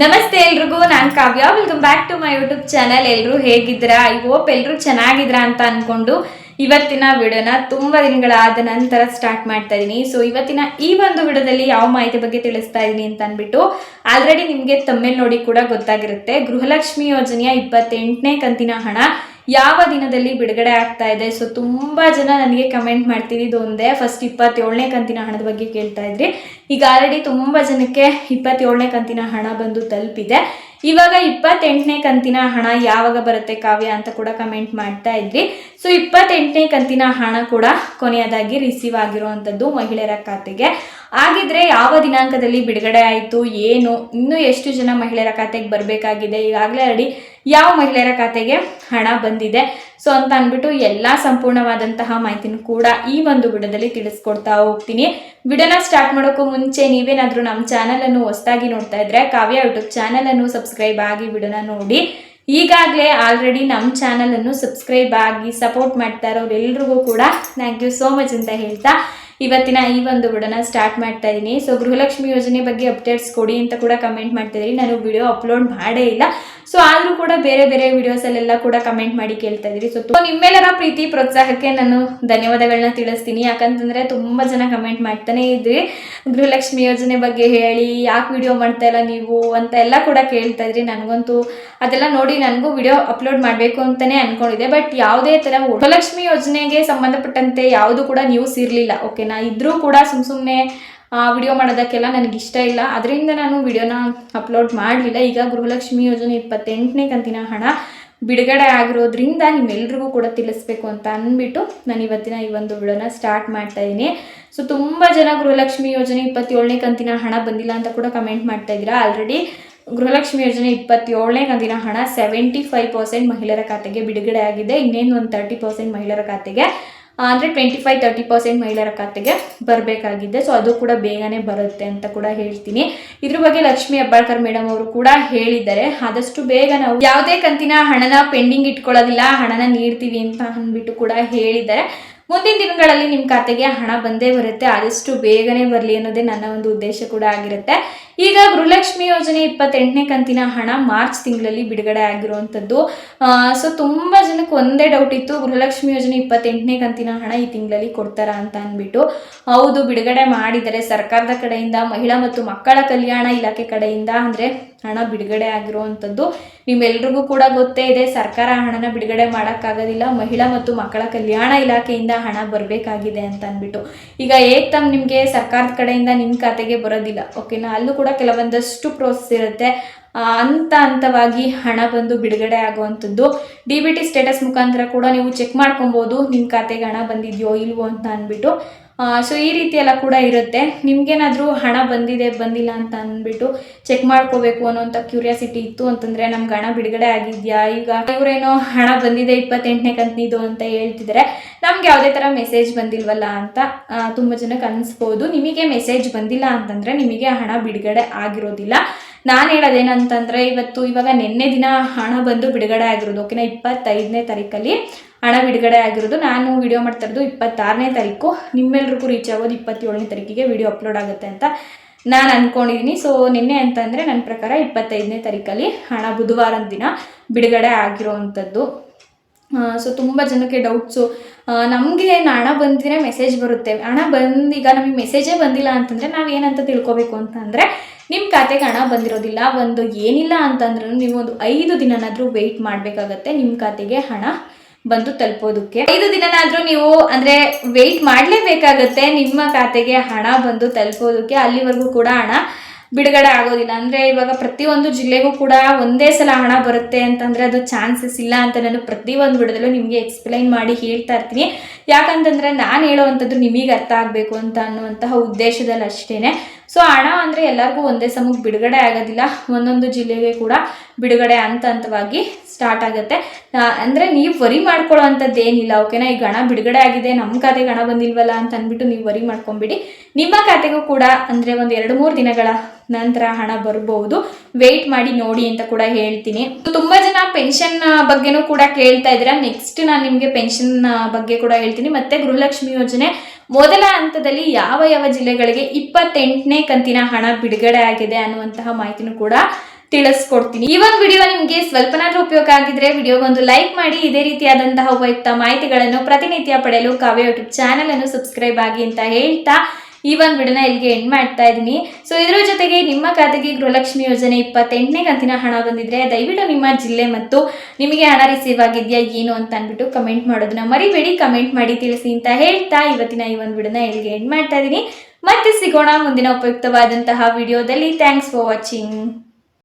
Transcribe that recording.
ನಮಸ್ತೆ ಎಲ್ರಿಗೂ, ನಾನು Kavya. Welcome back to my YouTube channel. ಎಲ್ಲರೂ ಹೇಗಿದ್ದೀರಾ? ಐ ಹೋಪ್ ಎಲ್ಲರೂ ಚೆನ್ನಾಗಿದ್ದೀರಾ ಅಂತ ಅನ್ಕೊಂಡು ಇವತ್ತಿನ ವಿಡಿಯೋನ ತುಂಬಾ ದಿನಗಳಾದ ನಂತರ ಸ್ಟಾರ್ಟ್ ಮಾಡ್ತಾ ಇದ್ದೀನಿ. ಸೊ ಇವತ್ತಿನ ಈ ಒಂದು ವಿಡಿಯೋದಲ್ಲಿ ಯಾವ ಮಾಹಿತಿ ಬಗ್ಗೆ ತಿಳಿಸ್ತಾ ಇದ್ದೀನಿ ಅಂತ ಅಂದ್ಬಿಟ್ಟು ಆಲ್ರೆಡಿ ನಿಮಗೆ ತಮ್ಮೇಲ್ ನೋಡಿ ಕೂಡ ಗೊತ್ತಾಗಿರುತ್ತೆ. ಗೃಹಲಕ್ಷ್ಮಿ ಯೋಜನೆಯ 28ನೇ ಕಂತಿನ ಹಣ ಯಾವ ದಿನದಲ್ಲಿ ಬಿಡುಗಡೆ ಆಗ್ತಾ ಇದೆ. ಸೊ ತುಂಬಾ ಜನ ನನಗೆ ಕಮೆಂಟ್ ಮಾಡ್ತಿದ್ದು ಒಂದೇ, ಫಸ್ಟ್ 27ನೇ ಕಂತಿನ ಹಣದ ಬಗ್ಗೆ ಕೇಳ್ತಾ ಇದ್ರಿ. ಈಗ ಆಲ್ರೆಡಿ ತುಂಬಾ ಜನಕ್ಕೆ 27ನೇ ಕಂತಿನ ಹಣ ಬಂದು ತಲುಪಿದೆ. ಇವಾಗ 28ನೇ ಕಂತಿನ ಹಣ ಯಾವಾಗ ಬರುತ್ತೆ ಕಾವ್ಯ ಅಂತ ಕೂಡ ಕಮೆಂಟ್ ಮಾಡ್ತಾ ಇದ್ರಿ. ಸೊ 28ನೇ ಕಂತಿನ ಹಣ ಕೂಡ ಕೊನೆಯದಾಗಿ ರಿಸೀವ್ ಆಗಿರುವಂಥದ್ದು ಮಹಿಳೆಯರ ಖಾತೆಗೆ. ಹಾಗಿದ್ರೆ ಯಾವ ದಿನಾಂಕದಲ್ಲಿ ಬಿಡುಗಡೆ ಆಯಿತು, ಏನು, ಇನ್ನೂ ಎಷ್ಟು ಜನ ಮಹಿಳೆಯರ ಖಾತೆಗೆ ಬರಬೇಕಾಗಿದೆ, ಈಗಾಗಲೇ ಆಲ್ರೆಡಿ ಯಾವ ಮಹಿಳೆಯರ ಖಾತೆಗೆ ಹಣ ಬಂದಿದೆ ಸೊ ಅಂತ ಅಂದ್ಬಿಟ್ಟು ಎಲ್ಲ ಸಂಪೂರ್ಣವಾದಂತಹ ಮಾಹಿತಿನೂ ಕೂಡ ಈ ಒಂದು ವಿಡಿಯೋದಲ್ಲಿ ತಿಳಿಸ್ಕೊಡ್ತಾ ಹೋಗ್ತೀನಿ. ವಿಡಿಯೋನ ಸ್ಟಾರ್ಟ್ ಮಾಡೋಕ್ಕೂ ಮುಂಚೆ ನೀವೇನಾದರೂ ನಮ್ಮ ಚಾನಲನ್ನು ಹೊಸದಾಗಿ ನೋಡ್ತಾ ಇದ್ರೆ ಕಾವ್ಯ ಯೂಟ್ಯೂಬ್ ಚಾನಲನ್ನು ಸಬ್ಸ್ಕ್ರೈಬ್ ಆಗಿ ವಿಡಿಯೋನ ನೋಡಿ. ಈಗಾಗಲೇ ಆಲ್ರೆಡಿ ನಮ್ಮ ಚಾನಲನ್ನು ಸಬ್ಸ್ಕ್ರೈಬ್ ಆಗಿ ಸಪೋರ್ಟ್ ಮಾಡ್ತಾ ಇರೋರೆಲ್ರಿಗೂ ಕೂಡ ಥ್ಯಾಂಕ್ ಯು ಸೋ ಮಚ್ ಅಂತ ಹೇಳ್ತಾ ಇವತ್ತಿನ ಈ ಒಂದು ವಿಡಿಯೋನ ಸ್ಟಾರ್ಟ್ ಮಾಡ್ತಾ ಇದ್ದೀನಿ. ಸೊ ಗೃಹಲಕ್ಷ್ಮಿ ಯೋಜನೆ ಬಗ್ಗೆ ಅಪ್ಡೇಟ್ಸ್ ಕೊಡಿ ಅಂತ ಕೂಡ ಕಮೆಂಟ್ ಮಾಡ್ತಾ ಇದ್ದೀರಿ. ನಾನು ವಿಡಿಯೋ ಅಪ್ಲೋಡ್ ಮಾಡೇ ಇಲ್ಲ, ಸೊ ಆದರೂ ಕೂಡ ಬೇರೆ ಬೇರೆ ವಿಡಿಯೋಸಲ್ಲೆಲ್ಲ ಕೂಡ ಕಮೆಂಟ್ ಮಾಡಿ ಕೇಳ್ತಾ ಇದ್ದೀರಿ. ಸೊ ನಿಮ್ಮೆಲ್ಲರ ಪ್ರೀತಿ ಪ್ರೋತ್ಸಾಹಕ್ಕೆ ನಾನು ಧನ್ಯವಾದಗಳನ್ನ ತಿಳಿಸ್ತೀನಿ. ಯಾಕಂತಂದರೆ ತುಂಬ ಜನ ಕಮೆಂಟ್ ಮಾಡ್ತಾನೆ ಇದ್ರಿ, ಗೃಹಲಕ್ಷ್ಮಿ ಯೋಜನೆ ಬಗ್ಗೆ ಹೇಳಿ, ಯಾಕೆ ವಿಡಿಯೋ ಮಾಡ್ತಾ ಇಲ್ಲ ನೀವು ಅಂತ ಎಲ್ಲ ಕೂಡ ಕೇಳ್ತಾ ಇದ್ರಿ. ನನಗಂತೂ ಅದೆಲ್ಲ ನೋಡಿ ನನಗೂ ವಿಡಿಯೋ ಅಪ್ಲೋಡ್ ಮಾಡಬೇಕು ಅಂತಲೇ ಅಂದ್ಕೊಂಡಿದ್ದೆ. ಬಟ್ ಯಾವುದೇ ಥರ ಗೃಹಲಕ್ಷ್ಮಿ ಯೋಜನೆಗೆ ಸಂಬಂಧಪಟ್ಟಂತೆ ಯಾವುದು ಕೂಡ ನ್ಯೂಸ್ ಇರಲಿಲ್ಲ. ಓಕೆನಾ, ಇದ್ರೂ ಕೂಡ ಸುಮ್ಮನೆ ವಿಡಿಯೋ ಮಾಡೋದಕ್ಕೆಲ್ಲ ನನಗೆ ಇಷ್ಟ ಇಲ್ಲ, ಅದರಿಂದ ನಾನು ವಿಡಿಯೋನ ಅಪ್ಲೋಡ್ ಮಾಡಲಿಲ್ಲ. ಈಗ ಗೃಹಲಕ್ಷ್ಮಿ ಯೋಜನೆ 28ನೇ ಕಂತಿನ ಹಣ ಬಿಡುಗಡೆ ಆಗಿರೋದ್ರಿಂದ ನಿಮ್ಮೆಲ್ರಿಗೂ ಕೂಡ ತಿಳಿಸ್ಬೇಕು ಅಂತ ಅಂದ್ಬಿಟ್ಟು ನಾನು ಇವತ್ತಿನ ಈ ಒಂದು ವಿಡಿಯೋನ ಸ್ಟಾರ್ಟ್ ಮಾಡ್ತಾ ಇದ್ದೀನಿ. ಸೊ ತುಂಬ ಜನ ಗೃಹಲಕ್ಷ್ಮಿ ಯೋಜನೆ 27ನೇ ಕಂತಿನ ಹಣ ಬಂದಿಲ್ಲ ಅಂತ ಕೂಡ ಕಮೆಂಟ್ ಮಾಡ್ತಾ ಇದ್ದೀರಾ. ಆಲ್ರೆಡಿ ಗೃಹಲಕ್ಷ್ಮಿ ಯೋಜನೆ 27ನೇ ಕಂತಿನ ಹಣ 75% ಮಹಿಳೆಯರ ಖಾತೆಗೆ ಬಿಡುಗಡೆ ಆಗಿದೆ. ಇನ್ನೇನು ಒಂದು 30% ಮಹಿಳೆಯರ ಖಾತೆಗೆ, ಅಂದರೆ 25-30% ಮಹಿಳೆಯರ ಖಾತೆಗೆ ಬರಬೇಕಾಗಿದೆ. ಸೊ ಅದು ಕೂಡ ಬೇಗನೆ ಬರುತ್ತೆ ಅಂತ ಕೂಡ ಹೇಳ್ತೀನಿ. ಇದ್ರ ಬಗ್ಗೆ ಲಕ್ಷ್ಮಿ ಹೆಬ್ಬಾಳ್ಕರ್ ಮೇಡಮ್ ಅವರು ಕೂಡ ಹೇಳಿದ್ದಾರೆ, ಆದಷ್ಟು ಬೇಗ ನಾವು ಯಾವುದೇ ಕಂತಿನ ಹಣನ ಪೆಂಡಿಂಗ್ ಇಟ್ಕೊಳ್ಳೋದಿಲ್ಲ, ಹಣನ ನೀಡ್ತೀವಿ ಅಂತ ಅಂದ್ಬಿಟ್ಟು ಕೂಡ ಹೇಳಿದ್ದಾರೆ. ಮುಂದಿನ ದಿನಗಳಲ್ಲಿ ನಿಮ್ಮ ಖಾತೆಗೆ ಹಣ ಬಂದೇ ಬರುತ್ತೆ, ಆದಷ್ಟು ಬೇಗನೆ ಬರಲಿ ಅನ್ನೋದೇ ನನ್ನ ಒಂದು ಉದ್ದೇಶ ಕೂಡ ಆಗಿರುತ್ತೆ. ಈಗ ಗೃಹಲಕ್ಷ್ಮಿ ಯೋಜನೆ 28ನೇ ಕಂತಿನ ಹಣ ಮಾರ್ಚ್ ತಿಂಗಳಲ್ಲಿ ಬಿಡುಗಡೆ ಆಗಿರುವಂಥದ್ದು. ಸೊ ತುಂಬ ಜನಕ್ಕೆ ಒಂದೇ ಡೌಟ್ ಇತ್ತು, ಗೃಹಲಕ್ಷ್ಮಿ ಯೋಜನೆ 28ನೇ ಕಂತಿನ ಹಣ ಈ ತಿಂಗಳಲ್ಲಿ ಕೊಡ್ತಾರಾ ಅಂತ ಅಂದ್ಬಿಟ್ಟು. ಹೌದು, ಬಿಡುಗಡೆ ಮಾಡಿದರೆ ಸರ್ಕಾರದ ಕಡೆಯಿಂದ, ಮಹಿಳಾ ಮತ್ತು ಮಕ್ಕಳ ಕಲ್ಯಾಣ ಇಲಾಖೆ ಕಡೆಯಿಂದ ಅಂದರೆ ಹಣ ಬಿಡುಗಡೆ ಆಗಿರುವಂಥದ್ದು. ನಿಮ್ಮೆಲ್ರಿಗೂ ಕೂಡ ಗೊತ್ತೇ ಇದೆ, ಸರ್ಕಾರ ಹಣನ ಬಿಡುಗಡೆ ಮಾಡೋಕ್ಕಾಗೋದಿಲ್ಲ, ಮಹಿಳಾ ಮತ್ತು ಮಕ್ಕಳ ಕಲ್ಯಾಣ ಇಲಾಖೆಯಿಂದ ಹಣ ಬರಬೇಕಾಗಿದೆ ಅಂತ ಅಂದ್ಬಿಟ್ಟು. ಈಗ ಏಕ್ದಮ್ ನಿಮಗೆ ಸರ್ಕಾರದ ಕಡೆಯಿಂದ ನಿಮ್ಮ ಖಾತೆಗೆ ಬರೋದಿಲ್ಲ. ಓಕೆನಾ, ಅಲ್ಲೂ ಕೂಡ ಕೆಲವೊಂದಷ್ಟು ಪ್ರೋಸೆಸ್ ಇರುತ್ತೆ. ಹಂತವಾಗಿ ಹಣ ಬಂದು ಬಿಡುಗಡೆ ಆಗುವಂಥದ್ದು. DBT ಸ್ಟೇಟಸ್ ಮುಖಾಂತರ ಕೂಡ ನೀವು ಚೆಕ್ ಮಾಡ್ಕೊಬೋದು ನಿಮ್ಮ ಖಾತೆಗೆ ಹಣ ಬಂದಿದೆಯೋ ಇಲ್ವೋ ಅಂತ ಅಂದ್ಬಿಟ್ಟು. ಸೊ ಈ ರೀತಿ ಎಲ್ಲ ಕೂಡ ಇರುತ್ತೆ. ನಿಮ್ಗೇನಾದರೂ ಹಣ ಬಂದಿಲ್ಲ ಅಂತ ಅಂದ್ಬಿಟ್ಟು ಚೆಕ್ ಮಾಡ್ಕೋಬೇಕು ಅನ್ನೋಂಥ ಕ್ಯೂರಿಯಾಸಿಟಿ ಇತ್ತು ಅಂತಂದರೆ ನಮ್ಗೆ ಹಣ ಬಿಡುಗಡೆ ಆಗಿದೆಯಾ, ಈಗ ಇವರೇನೋ ಹಣ ಬಂದಿದೆ 28ನೇ ಕಂತಿನಿದು ಅಂತ ಹೇಳ್ತಿದ್ದಾರೆ, ನಮ್ಗೆ ಯಾವುದೇ ಥರ ಮೆಸೇಜ್ ಬಂದಿಲ್ವಲ್ಲ ಅಂತ ತುಂಬ ಜನಕ್ಕೆ ಅನಿಸ್ಬೋದು. ನಿಮಗೆ ಮೆಸೇಜ್ ಬಂದಿಲ್ಲ ಅಂತಂದರೆ ನಿಮಗೆ ಹಣ ಬಿಡುಗಡೆ ಆಗಿರೋದಿಲ್ಲ. ನಾನು ಹೇಳೋದೇನಂತಂದರೆ ಇವಾಗ ನಿನ್ನೆ ದಿನ ಹಣ ಬಂದು ಬಿಡುಗಡೆ ಆಗಿರೋದು. ಓಕೆನಾ, 25ನೇ ತಾರೀಕಲ್ಲಿ ಹಣ ಬಿಡುಗಡೆ ಆಗಿರೋದು. ನಾನು ವಿಡಿಯೋ ಮಾಡ್ತಾ ಇರೋದು 26ನೇ ತಾರೀಕು. ನಿಮ್ಮೆಲ್ರಿಗೂ ರೀಚ್ ಆಗೋದು 27ನೇ ತಾರೀಕಿಗೆ ವಿಡಿಯೋ ಅಪ್ಲೋಡ್ ಆಗುತ್ತೆ ಅಂತ ನಾನು ಅಂದ್ಕೊಂಡಿದ್ದೀನಿ. ಸೊ ನಿನ್ನೆ ಅಂತಂದರೆ ನನ್ನ ಪ್ರಕಾರ 25ನೇ ತಾರೀಕಲ್ಲಿ ಹಣ ಬುಧವಾರದ ದಿನ ಬಿಡುಗಡೆ ಆಗಿರೋವಂಥದ್ದು. ಸೊ ತುಂಬ ಜನಕ್ಕೆ ಡೌಟ್ಸು, ನಮಗೆ ಹಣ ಬಂದಿದ್ರೆ ಮೆಸೇಜ್ ಬರುತ್ತೆ, ಹಣ ಈಗ ನಮಗೆ ಮೆಸೇಜೇ ಬಂದಿಲ್ಲ ಅಂತಂದರೆ ನಾವೇನಂತ ತಿಳ್ಕೊಬೇಕು ಅಂತಂದರೆ ನಿಮ್ಮ ಖಾತೆಗೆ ಹಣ ಬಂದಿರೋದಿಲ್ಲ. ಒಂದು ಏನಿಲ್ಲ ಅಂತಂದ್ರೂ ನೀವು ಒಂದು 5 ದಿನನಾದರೂ ವೆಯ್ಟ್ ಮಾಡಬೇಕಾಗತ್ತೆ ನಿಮ್ಮ ಖಾತೆಗೆ ಹಣ ಬಂದು ತಲುಪೋದಕ್ಕೆ. 5 ದಿನನಾದರೂ ನೀವು ಅಂದರೆ ವೆಯ್ಟ್ ಮಾಡಲೇಬೇಕಾಗತ್ತೆ ನಿಮ್ಮ ಖಾತೆಗೆ ಹಣ ಬಂದು ತಲುಪೋದಕ್ಕೆ. ಅಲ್ಲಿವರೆಗೂ ಕೂಡ ಹಣ ಬಿಡುಗಡೆ ಆಗೋದಿಲ್ಲ. ಅಂದರೆ ಇವಾಗ ಪ್ರತಿಯೊಂದು ಜಿಲ್ಲೆಗೂ ಕೂಡ ಒಂದೇ ಸಲ ಹಣ ಬರುತ್ತೆ ಅಂತಂದರೆ ಅದು ಚಾನ್ಸಸ್ ಇಲ್ಲ ಅಂತ ನಾನು ಪ್ರತಿಯೊಂದು ವಿಡಿಯೋದಲ್ಲೂ ನಿಮಗೆ ಎಕ್ಸ್ಪ್ಲೈನ್ ಮಾಡಿ ಹೇಳ್ತಾ ಇರ್ತೀನಿ. ಯಾಕಂತಂದರೆ ನಾನು ಹೇಳೋವಂಥದ್ದು ನಿಮಗೆ ಅರ್ಥ ಆಗಬೇಕು ಅಂತ ಅನ್ನುವಂತಹ ಉದ್ದೇಶದಲ್ಲಿ ಅಷ್ಟೇ. ಸೊ ಹಣ ಅಂದರೆ ಎಲ್ಲರಿಗೂ ಒಂದೇ ಸಮಕ್ಕೆ ಬಿಡುಗಡೆ ಆಗೋದಿಲ್ಲ, ಒಂದೊಂದು ಜಿಲ್ಲೆಗೆ ಕೂಡ ಬಿಡುಗಡೆ ಹಂತವಾಗಿ ಸ್ಟಾರ್ಟ್ ಆಗುತ್ತೆ. ಅಂದರೆ ನೀವು ವರಿ ಮಾಡ್ಕೊಳ್ಳೋ ಅಂಥದ್ದು ಏನಿಲ್ಲ. ಓಕೆನಾ, ಈಗ ಹಣ ಬಿಡುಗಡೆ ಆಗಿದೆ, ನಮ್ಮ ಖಾತೆಗೆ ಹಣ ಬಂದಿಲ್ವಲ್ಲ ಅಂತ ಅಂದ್ಬಿಟ್ಟು ನೀವು ವರಿ ಮಾಡ್ಕೊಂಬಿಡಿ. ನಿಮ್ಮ ಖಾತೆಗೂ ಕೂಡ ಅಂದರೆ ಒಂದು 2-3 ದಿನಗಳ ನಂತರ ಹಣ ಬರ್ಬೋದು, ವೆಯ್ಟ್ ಮಾಡಿ ನೋಡಿ ಅಂತ ಕೂಡ ಹೇಳ್ತೀನಿ. ತುಂಬ ಜನ ಪೆನ್ಷನ್ ಬಗ್ಗೆನೂ ಕೂಡ ಕೇಳ್ತಾ ಇದ್ದೀರಾ. ನೆಕ್ಸ್ಟ್ ನಾನು ನಿಮಗೆ ಪೆನ್ಷನ್ ಬಗ್ಗೆ ಕೂಡ ಹೇಳ್ತೀನಿ. ಮತ್ತು ಗೃಹಲಕ್ಷ್ಮಿ ಯೋಜನೆ ಮೊದಲ ಹಂತದಲ್ಲಿ ಯಾವ ಜಿಲ್ಲೆಗಳಿಗೆ 28ನೇ ಕಂತಿನ ಹಣ ಬಿಡುಗಡೆ ಆಗಿದೆ ಅನ್ನುವಂತಹ ಮಾಹಿತಿನೂ ಕೂಡ ತಿಳಿಸ್ಕೊಡ್ತೀನಿ. ಈ ಒಂದು ವಿಡಿಯೋ ನಿಮಗೆ ಸ್ವಲ್ಪನಾದ್ರೂ ಉಪಯೋಗ ಆಗಿದ್ರೆ ವಿಡಿಯೋಗೊಂದು ಲೈಕ್ ಮಾಡಿ. ಇದೇ ರೀತಿಯಾದಂತಹ ಉಪಯುಕ್ತ ಮಾಹಿತಿಗಳನ್ನು ಪ್ರತಿನಿತ್ಯ ಪಡೆಯಲು ಕಾವ್ಯ ಯೂಟ್ಯೂಬ್ ಚಾನಲ್ ಅನ್ನು ಸಬ್ಸ್ಕ್ರೈಬ್ ಆಗಿ ಅಂತ ಹೇಳ್ತಾ ಈ ಒಂದು ವಿಡಿಯೋನ ಇಲ್ಲಿಗೆ ಎಂಡ್ ಮಾಡ್ತಾ ಇದ್ದೀನಿ. ಸೊ ಇದ್ರ ಜೊತೆಗೆ ನಿಮ್ಮ ಖಾತೆಗೆ ಗೃಹಲಕ್ಷ್ಮಿ ಯೋಜನೆ 28ನೇ ಕಂತಿನ ಹಣ ಬಂದಿದ್ರೆ ದಯವಿಟ್ಟು ನಿಮ್ಮ ಜಿಲ್ಲೆ ಮತ್ತು ನಿಮಗೆ ಹಣ ರಿಸೀವ್ ಆಗಿದೆಯಾ ಏನು ಅಂತ ಅಂದ್ಬಿಟ್ಟು ಕಮೆಂಟ್ ಮಾಡೋದನ್ನ ಮರಿಬೇಡಿ. ಕಮೆಂಟ್ ಮಾಡಿ ತಿಳಿಸಿ ಅಂತ ಹೇಳ್ತಾ ಇವತ್ತಿನ ಈ ಒಂದು ವಿಡಿಯೋನ ಇಲ್ಲಿಗೆ ಎಂಡ್ ಮಾಡ್ತಾ ಇದ್ದೀನಿ. ಮತ್ತೆ ಸಿಗೋಣ ಮುಂದಿನ ಉಪಯುಕ್ತವಾದಂತಹ ವಿಡಿಯೋದಲ್ಲಿ. Thanks for watching.